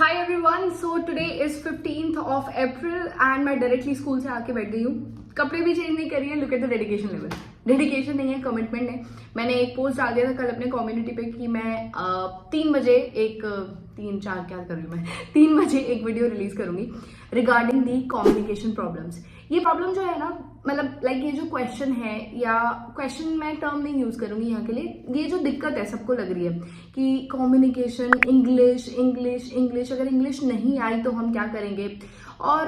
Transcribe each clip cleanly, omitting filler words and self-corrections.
Hi everyone, so today is 15th of April and मैं directly school से आके बैठ गई हूँ। कपड़े भी चेंज नहीं करी है। Look at the dedication level. Dedication नहीं है, कमिटमेंट है। मैंने एक पोस्ट डाल दिया था कल अपने कम्युनिटी पे कि मैं 3 बजे एक 3-4 क्या कर रही हूँ मैं 3 बजे एक वीडियो रिलीज करूंगी रिगार्डिंग दी कम्युनिकेशन प्रॉब्लम्स। ये प्रॉब्लम जो है ना, मतलब लाइक ये जो क्वेश्चन है, या क्वेश्चन मैं टर्म नहीं यूज करूंगी यहाँ के लिए, ये जो दिक्कत है सबको लग रही है कि कम्युनिकेशन, इंग्लिश इंग्लिश इंग्लिश, अगर इंग्लिश नहीं आई तो हम क्या करेंगे। और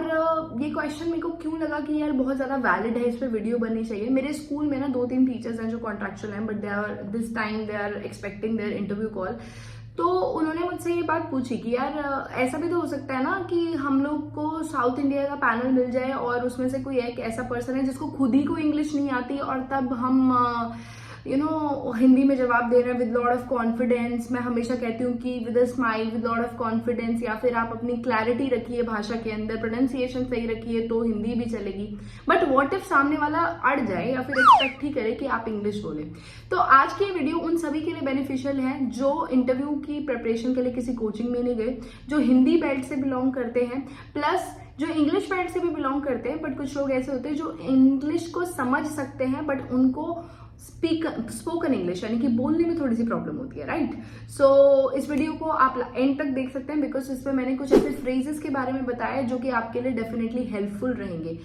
ये क्वेश्चन मेरे को क्यों लगा कि यार बहुत ज्यादा वैलिड है, इस पर वीडियो बननी चाहिए। मेरे स्कूल में ना 2-3 टीचर्स हैं जो कॉन्ट्रेक्चुअल हैं, but they are this time they are expecting their interview call. तो उन्होंने मुझसे ये बात पूछी कि यार ऐसा भी तो हो सकता है ना कि हम लोग को साउथ इंडिया का पैनल मिल जाए और उसमें से कोई एक ऐसा पर्सन है जिसको खुद ही को इंग्लिश नहीं आती, और तब हम हिंदी में जवाब दे रहे हैं विद लॉट ऑफ कॉन्फिडेंस। मैं हमेशा कहती हूँ कि with a smile, with lot of confidence, या फिर आप अपनी क्लैरिटी रखिए भाषा के अंदर, प्रोनाउंसिएशन सही रखिए तो हिंदी भी चलेगी। बट व्हाट इफ सामने वाला अड़ जाए या फिर एक्सपेक्ट ही करे कि आप इंग्लिश बोले। तो आज की वीडियो उन सभी के लिए बेनिफिशियल है जो इंटरव्यू की प्रिपरेशन के लिए किसी कोचिंग में नहीं गए, जो हिंदी बेल्ट से बिलोंग करते हैं, प्लस जो इंग्लिश बेल्ट से भी बिलोंग करते हैं। बट कुछ लोग ऐसे होते हैं जो इंग्लिश को समझ सकते हैं बट उनको स्पोकन इंग्लिश यानी कि बोलने में थोड़ी सी प्रॉब्लम होती है, राइट। सो इस वीडियो को आप एंड तक देख सकते हैं, बिकॉज इस पे मैंने कुछ ऐसे फ्रेजेस के बारे में बताया जो कि आपके लिए डेफिनेटली हेल्पफुल रहेंगे।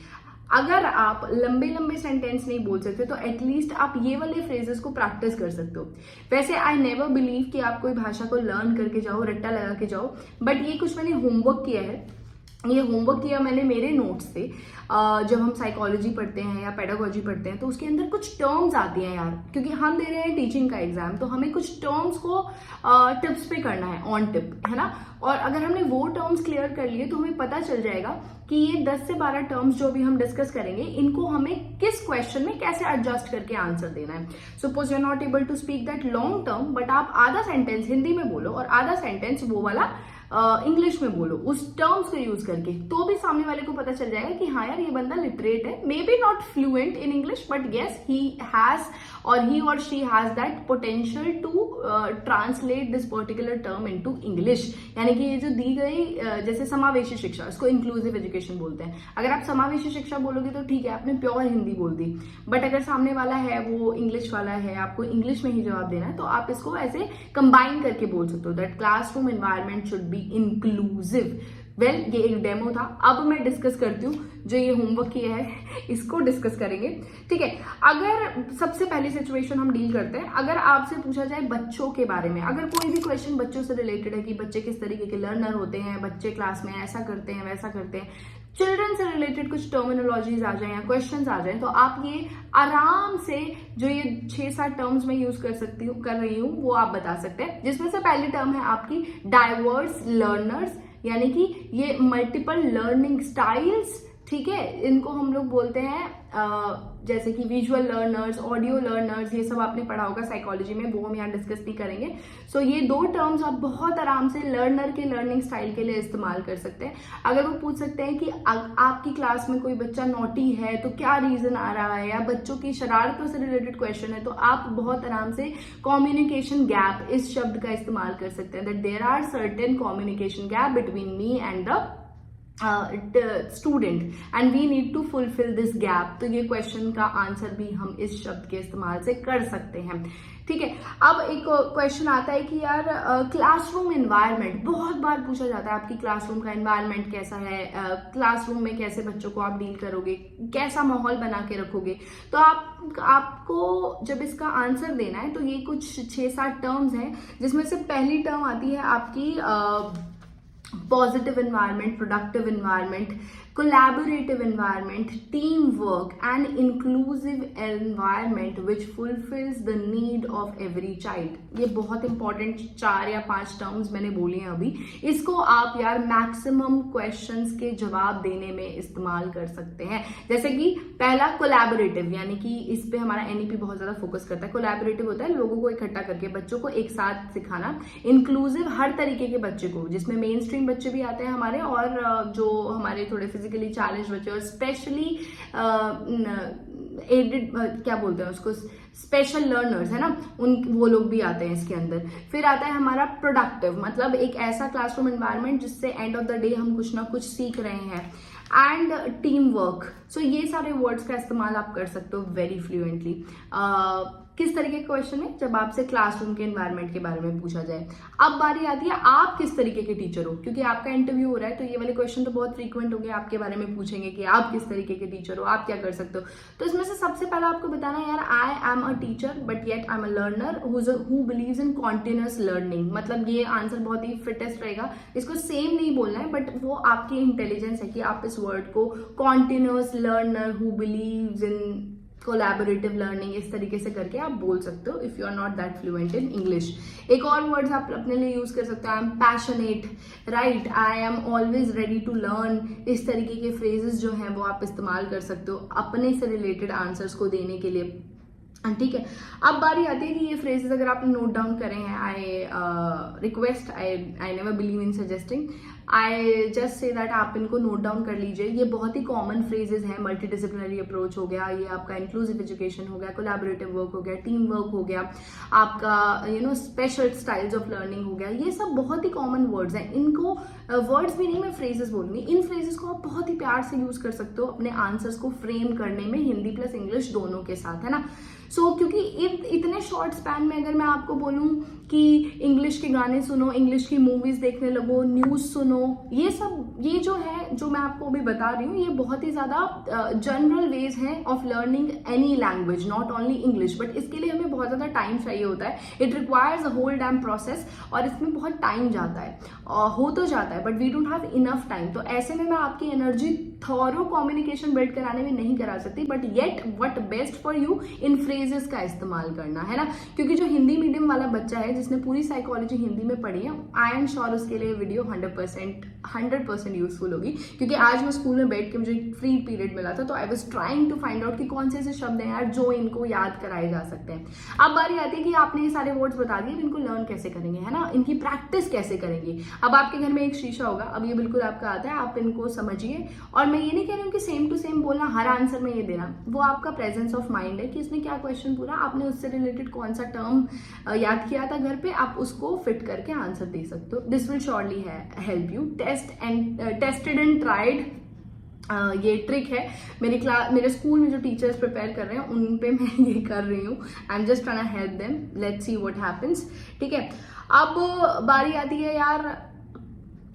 अगर आप लंबे लंबे सेंटेंस नहीं बोल सकते तो एटलीस्ट आप ये वाले फ्रेजेस को प्रैक्टिस कर सकते हो। वैसे आई नेवर बिलीव कि आप कोई भाषा को लर्न करके जाओ, रट्टा लगा के जाओ, बट ये कुछ मैंने होमवर्क किया है। ये होमवर्क किया मैंने मेरे नोट्स से। जब हम साइकोलॉजी पढ़ते हैं या पेडागोजी पढ़ते हैं तो उसके अंदर कुछ टर्म्स आती हैं यार, क्योंकि हम दे रहे हैं टीचिंग का एग्जाम, तो हमें कुछ टर्म्स को टिप्स पे करना है, ऑन टिप, है ना। और अगर हमने वो टर्म्स क्लियर कर लिए तो हमें पता चल जाएगा कि ये 10 से 12 टर्म्स जो भी हम डिस्कस करेंगे इनको हमें किस क्वेश्चन में कैसे एडजस्ट करके आंसर देना है। Suppose you are not able to speak that long term, but आप आधा सेंटेंस हिंदी में बोलो और आधा सेंटेंस वो वाला इंग्लिश में बोलो उस टर्म्स को यूज करके, तो भी सामने वाले को पता चल जाएगा कि हाँ यार ये बंदा लिटरेट है, may be not fluent in English but yes he has और ही और she has that potential to translate this particular term into English. यानी कि ये जो दी गई जैसे समावेशी शिक्षा, इसको इंक्लूसिव एजुकेशन बोलते हैं। अगर आप समावेशी शिक्षा बोलोगे तो ठीक है, आपने प्योर हिंदी बोल दी, बट अगर सामने वाला है वो इंग्लिश वाला है, आपको इंग्लिश में ही जवाब देना है, तो आप इसको ऐसे कंबाइन करके बोल सकते हो that classroom environment should be inclusive. Well, ये एक डेमो था, अब मैं डिस्कस करती हूँ जो ये होमवर्क किया है इसको डिस्कस करेंगे, ठीक है। अगर सबसे पहली सिचुएशन हम डील करते हैं, अगर आपसे पूछा जाए बच्चों के बारे में, अगर कोई भी क्वेश्चन बच्चों से रिलेटेड है कि बच्चे किस तरीके के लर्नर होते हैं, बच्चे क्लास में ऐसा करते हैं वैसा करते हैं, चिल्ड्रन से रिलेटेड कुछ टर्मिनोलॉजीज आ जाए या क्वेश्चंस आ जाए, तो आप ये आराम से जो ये 6-7 टर्म्स में यूज कर रही हूँ वो आप बता सकते हैं। जिसमें से पहली टर्म है आपकी डाइवर्स लर्नर्स, यानी कि ये मल्टीपल लर्निंग स्टाइल्स, ठीक है। इनको हम लोग बोलते हैं जैसे कि विजुअल लर्नर्स, ऑडियो लर्नर्स, ये सब आपने पढ़ा होगा साइकोलॉजी में, वो हम यहाँ डिस्कस नहीं करेंगे। सो ये 2 टर्म्स आप बहुत आराम से लर्नर के लर्निंग स्टाइल के लिए इस्तेमाल कर सकते हैं। अगर वो पूछ सकते हैं कि आपकी क्लास में कोई बच्चा नॉटी है तो क्या रीजन आ रहा है, या बच्चों की शरारतों से रिलेटेड क्वेश्चन है, तो आप बहुत आराम से कम्युनिकेशन गैप इस शब्द का इस्तेमाल कर सकते हैं, that there are certain communication gap between me and the student and we need to fulfil this gap. तो ये क्वेश्चन का आंसर भी हम इस शब्द के इस्तेमाल से कर सकते हैं, ठीक है। अब एक क्वेश्चन आता है कि यार क्लासरूम एनवायरनमेंट बहुत बार पूछा जाता है, आपकी क्लासरूम का एनवायरनमेंट कैसा है, क्लासरूम में कैसे बच्चों को आप डील करोगे, कैसा माहौल बना के रखोगे। तो आपको जब इसका आंसर देना है तो ये कुछ 6-7 टर्म्स हैं, जिसमें से पहली टर्म आती है आपकी positive environment, productive environment, collaborative environment, teamwork and inclusive environment which fulfills the need of every child। ये बहुत इंपॉर्टेंट 4 या 5 टर्म्स मैंने बोली हैं अभी। इसको आप यार मैक्सिमम क्वेश्चंस के जवाब देने में इस्तेमाल कर सकते हैं। जैसे कि पहला कोलैबोरेटिव, यानी कि इस पे हमारा एनईपी बहुत ज्यादा फोकस करता है। कोलैबोरेटिव होता है लोगों को इकट्ठा करके बच्चों को एक साथ सिखाना। इंक्लूसिव हर तरीके के बच्चे को, जिसमें मेन स्ट्रीम बच्चे भी आते हैं हमारे, और जो हमारे थोड़े फिजिकली चैलेंज बच्चे, और स्पेशली एडेड क्या बोलते हैं उसको, स्पेशल लर्नर्स है ना, वो लोग भी आते हैं इसके अंदर। फिर आता है हमारा प्रोडक्टिव, मतलब एक ऐसा क्लासरूम एनवायरनमेंट जिससे एंड ऑफ द डे हम कुछ ना कुछ सीख रहे हैं। एंड टीम वर्क, सो ये सारे वर्ड्स का इस्तेमाल आप कर सकते हो वेरी फ्लुएंटली। किस तरीके का क्वेश्चन है, जब आपसे क्लासरूम के एनवायरनमेंट के बारे में पूछा जाए। अब बारी आती है आप किस तरीके के टीचर हो, क्योंकि आपका इंटरव्यू हो रहा है तो ये वाले क्वेश्चन तो बहुत फ्रीक्वेंट हो गए, आपके बारे में पूछेंगे कि आप किस तरीके के टीचर हो, आप क्या कर सकते हो। तो इसमें से सबसे पहले आपको बताना है यार, I am a teacher but yet I am a learner who believes in continuous learning. मतलब ये आंसर बहुत ही फिटेस्ट रहेगा, इसको सेम नहीं बोलना है बट वो आपकी इंटेलिजेंस है कि आप इस वर्ड को continuous learner who believes in collaborative learning इस तरीके से करके आप बोल सकते हो if you are not that fluent in English. एक और वर्ड्स आप अपने लिए यूज कर सकते हो, I am passionate, right, I am always ready to learn. इस तरीके के फ्रेजेस जो हैं वो आप इस्तेमाल कर सकते हो अपने से रिलेटेड आंसर्स को देने के लिए, ठीक है। अब बारी आती है कि ये फ्रेजेस अगर आपने नोट डाउन करे हैं, I request, I never believe in suggesting, I just say that आप इनको नोट डाउन कर लीजिए। ये बहुत ही कॉमन फ्रेजेस हैं, मल्टी डिसिप्लिनरी अप्रोच हो गया, ये आपका इंक्लूसिव एजुकेशन हो गया, कोलैबोरेटिव वर्क हो गया, टीम वर्क हो गया, आपका स्पेशल स्टाइल्स ऑफ लर्निंग हो गया, ये सब बहुत ही कॉमन वर्ड्स हैं। इनको वर्ड्स भी नहीं, मैं फ्रेजेस बोलूंगी, इन फ्रेजेस को आप बहुत ही प्यार से यूज कर सकते हो अपने आंसर्स को फ्रेम करने में, हिंदी प्लस इंग्लिश दोनों के साथ, है ना। क्योंकि इतने शॉर्ट स्पैन में अगर मैं आपको बोलूं कि इंग्लिश के गाने सुनो, इंग्लिश की मूवीज देखने लगो, न्यूज सुनो, ये जो है, जो मैं आपको अभी बता रही हूँ, ये बहुत ही ज्यादा जनरल वेज हैं of learning any language, not only English. But इसके लिए हमें बहुत ज्यादा टाइम चाहिए होता है, it requires a whole damn process, और इसमें बहुत टाइम जाता है, हो तो जाता है but we don't have enough time. तो ऐसे में मैं आपकी एनर्जी थॉरो कम्युनिकेशन बिल्ड कराने में नहीं करा सकती, but yet what best for you, in phrases का इस्तेमाल करना, है ना। क्योंकि जो हिंदी मीडियम वाला बच्चा है जिसने पूरी साइकोलॉजी हिंदी में पढ़ी है, आई एम श्योर उसके लिए वीडियो 100% यूजफुल होगी। क्योंकि आज मैं स्कूल में बैठ के, मुझे फ्री पीरियड मिला था, तो I was trying to find out कि कौन से ऐसे शब्द हैं यार जो इनको याद कराए जा सकते हैं। अब बारी आती है कि आपने ये सारे वर्ड्स बता दिए, इनको लर्न कैसे करेंगे, है ना, इनकी प्रैक्टिस कैसे करेंगे। अब आपके घर में एक शीशा होगा, अब ये बिल्कुल आपका आता है, आप इनको समझिए। और मैं ये नहीं कह रही हूँ कि सेम टू सेम बोलना, हर आंसर में ये देना, वो आपका प्रेजेंस ऑफ माइंड है कि इसने क्या क्वेश्चन पूरा, आपने उससे रिलेटेड कौन सा टर्म याद किया था घर पे, आप उसको फिट करके आंसर दे सकते हो। This will surely help you. Tested and tried, ये ट्रिक है, मेरे स्कूल में जो टीचर्स प्रिपेयर कर रहे हैं उन पे मैं ये कर रही हूँ। I am just trying to help them, let's see what happens, ठीक है। अब बारी आती है यार,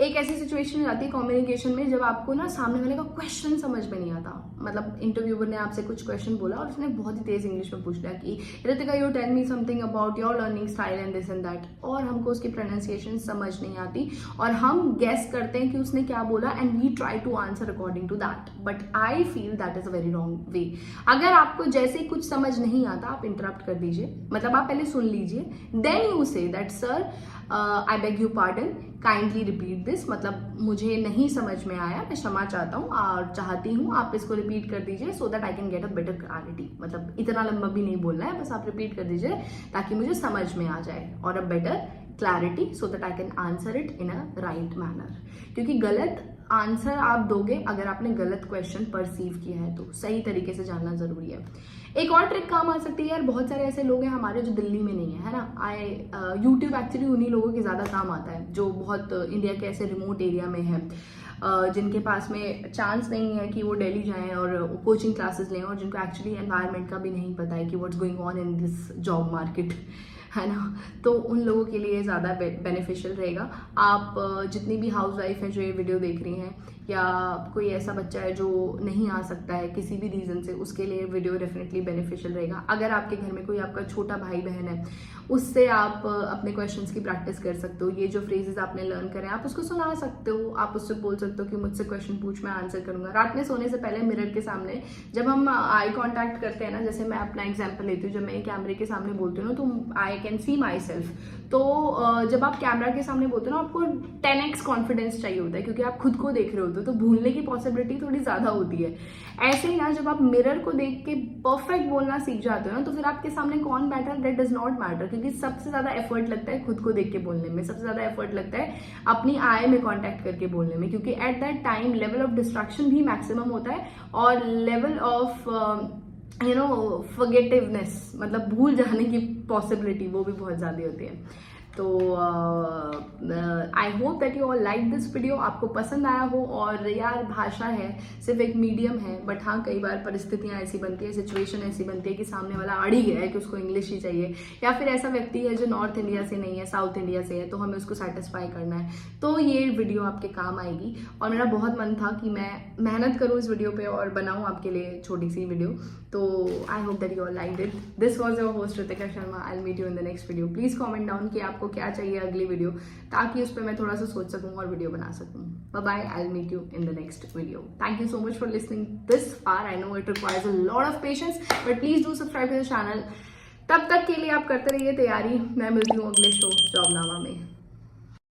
एक ऐसी सिचुएशन हो जाती है कम्युनिकेशन में जब आपको ना सामने वाले का क्वेश्चन समझ में नहीं आता। मतलब इंटरव्यूअर ने आपसे कुछ क्वेश्चन बोला और उसने बहुत ही तेज इंग्लिश में पूछ लिया कि Ritika you tell me something about your learning style and this and that, और हमको उसकी प्रोनाउंसिएशन समझ नहीं आती और हम गेस करते हैं कि उसने क्या बोला and we try to answer according to that, but I feel that is a very wrong way. अगर आपको जैसे ही कुछ समझ नहीं आता आप इंटरप्ट कर दीजिए, मतलब आप पहले सुन लीजिए, then you say that sir I beg you pardon, kindly repeat this, मतलब मुझे नहीं समझ में आया, मैं क्षमा चाहता हूँ और चाहती हूँ आप इसको रिपीट कर दीजिए so that I can get a better clarity. मतलब इतना लंबा भी नहीं बोलना है, बस आप रिपीट कर दीजिए ताकि मुझे समझ में आ जाए, और a better clarity so that I can answer it in a right manner. क्योंकि गलत आंसर आप दोगे अगर आपने गलत क्वेश्चन परसीव किया है, तो सही तरीके से जानना जरूरी है। एक और ट्रिक काम आ सकती है यार, बहुत सारे ऐसे लोग हैं हमारे जो दिल्ली में नहीं है, है ना। यूट्यूब एक्चुअली उन्हीं लोगों के ज़्यादा काम आता है जो बहुत इंडिया के ऐसे रिमोट एरिया में है, जिनके पास में चांस नहीं है कि वो दिल्ली जाएं और कोचिंग क्लासेस लें, और जिनको एक्चुअली एनवायरनमेंट का भी नहीं पता है कि what's going on in this job market, है ना। तो उन लोगों के लिए ज़्यादा बेनिफिशियल रहेगा। आप जितनी भी हाउस वाइफ हैं जो ये वीडियो देख रही हैं, या कोई ऐसा बच्चा है जो नहीं आ सकता है किसी भी रीज़न से, उसके लिए वीडियो डेफिनेटली बेनिफिशियल रहेगा। अगर आपके घर में कोई आपका छोटा भाई बहन है, उससे आप अपने क्वेश्चंस की प्रैक्टिस कर सकते हो। ये जो फ्रेजेस आपने लर्न करें आप उसको सुना सकते हो, आप उससे बोल सकते हो कि मुझसे क्वेश्चन पूछ, मैं आंसर करूंगा। रात में सोने से पहले मिरर के सामने जब हम आई कॉन्टैक्ट करते हैं ना, जैसे मैं अपना एग्जाम्पल लेती हूँ, जब मैं कैमरे के सामने बोलती हूँ ना तो I can see my self. तो जब आप कैमरा के सामने बोलते हो ना, आपको 10x कॉन्फिडेंस चाहिए होता है क्योंकि आप खुद को देख रहे होते हो, तो भूलने की पॉसिबिलिटी थोड़ी ज्यादा होती है। ऐसे ही ना, जब आप मिरर को देख के परफेक्ट बोलना सीख जाते हो ना, तो फिर आपके सामने कौन बैठा है दैट डज नॉट मैटर, क्योंकि सबसे ज्यादा एफर्ट लगता है खुद को देख के बोलने में, सबसे ज्यादा एफर्ट लगता है अपनी आई में कॉन्टैक्ट करके बोलने में, क्योंकि at that time level of distraction भी मैक्सिमम होता है और लेवल ऑफ फॉरगेटिवनेस, मतलब भूल जाने की पॉसिबिलिटी वो भी बहुत ज़्यादा होती है। तो I hope that you all like this video, आपको पसंद आया हो। और यार भाषा है, सिर्फ एक मीडियम है, बट हाँ कई बार परिस्थितियाँ ऐसी बनती है, सिचुएशन ऐसी बनती है कि सामने वाला अड़ ही गया है कि उसको इंग्लिश ही चाहिए, या फिर ऐसा व्यक्ति है जो नॉर्थ इंडिया से नहीं है, साउथ इंडिया से है, तो हमें उसको सेटिस्फाई करना है, तो ये वीडियो आपके काम आएगी। और मेरा बहुत मन था कि मैं मेहनत करूँ इस वीडियो पे और बनाऊँ आपके लिए छोटी सी वीडियो। तो I hope that you all like it. This was your host Ritika Sharma. I will meet you in the next video. Please comment down कि आपको क्या चाहिए अगली वीडियो, ताकि उस पर मैं थोड़ा सा सोच सकूँ और वीडियो बना सकूँ। Bye bye, I will meet you in the next video. Thank you so much for listening this far. I know it requires a lot of patience, but please do subscribe to the channel. तब तक के लिए आप करते रहिए तैयारी। मैं मिलती हूँ अगले शो जॉबनामा में।